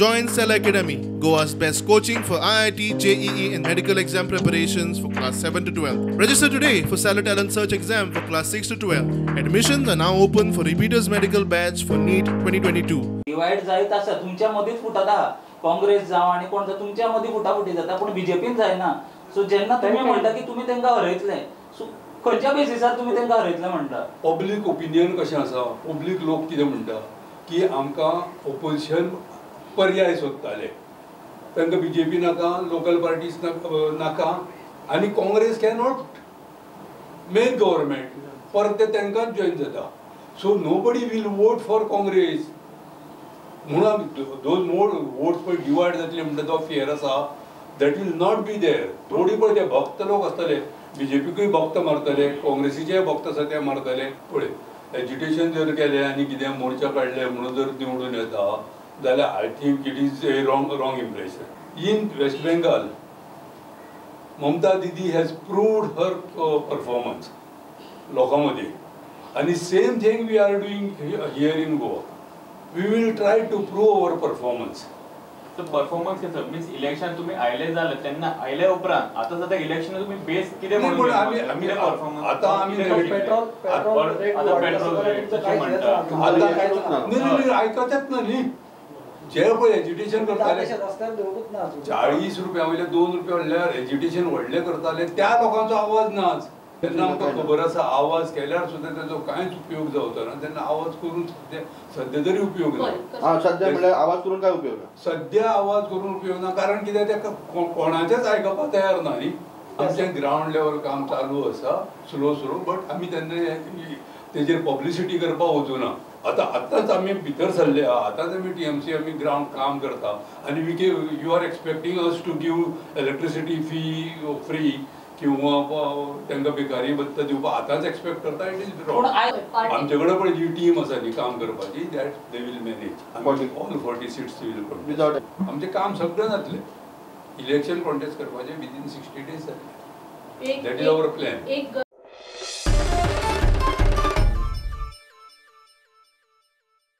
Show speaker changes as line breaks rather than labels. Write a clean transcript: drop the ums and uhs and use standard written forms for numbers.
Join Cell Academy, Goa's best coaching for IIT, JEE and medical exam preparations for class 7 to 12. Register today for Cell Talent Search exam for class 6 to 12. Admissions are now open for repeaters medical batch for NEET 2022.
Divide जायत आसा तुमच्यामध्येच फुटत आहा काँग्रेस जावं आणि कोणता तुमच्यामध्ये फुटाफुटी जाता पण बीजेपीन जायना सो जेन्ना तुम्ही म्हणता की तुम्ही त्यांना हरयतले सो खंयच्या बेसिसार तुम्ही त्यांना हरयतले म्हणता
पब्लिक ओपिनियन कशें आसा पब्लिक लोक कितें म्हणटा की आमकां ओपोजिशन पर्याय सोदताले तांकां बीजेपी नाका लोकल पार्टीज नाका आनी Congress can not make government परत ते तांकांच जॉईन जाता so nobody will vote for Congress म्हणून दोन वोट्स पळय डिवायड जातले म्हणटा तो फेअर आसा that will not be there थोडी पळय ते भक्त लोक आसतले बीजेपीकूय भक्त मारतले काँग्रेसीचे भक्त आसा ते मारतले पळय एज्युटेशन जर केलें आनी कितें मोर्चा काडले म्हणून जर निवडून येता जाल्यार I think it is a wrong impression in West Bengal Mamata Didi has proved her performance लोकां मदीं आनी same thing we are doing here in Goa we will try to prove our performance
तो परफॉर्मन्स कसं मीन्स इलेक्शन तुम्ही आयले जालें तेन्ना आयले उपरांत आतां सद्या इलेक्शन तुम्ही बेस कितें म्हणून
आमी परफॉर्मन्स आतां आमी
पेट्रोल
पेट्रोल आयकतात न्ही जे पळय एज्युटेशन करताले 40 रुपया वयले 2 रुपया व्हडल्यार एज्युटेशन व्हडलें करताले त्या लोकांचो आवाज नाच तेन्ना आमकां खबर आसा आवाज केल्यार सुद्दां ताजो कांयच उपयोग जावचो ना तेन्ना आवाज करून सद्या तरी उपयोग ना
सध्या म्हणल्यार आवाज करून काय उपयोग ना
सध्या आवाज करून उपयोग ना कारण कितें तेका कोणाचेच आयकपाक तयार ना न्ही आमचें ग्रावंड लेवल काम चालू आसा स्लो बट आमी तेन्ना तेजेर पब्लिसिटी करपाक वचूना आतांच आमी भितर सरले आतांच आमी टीएमसी आमी ग्रावंड काम करता आनी we you are expecting us to give electricity free किंवा तांकां बेकारी भत्ता दिवपाक आतांच एक्सपेक्ट करता इट इज रॉंग आमचे कडेन पळय जी टीम आसा न्ही काम करपाची that they will manage all 40 seats will contest आमचें काम सगळें जातलें इलेक्शन कॉन्टेस्ट करपाचें विदीन 60 days जातलें दॅट इज आवर प्लॅन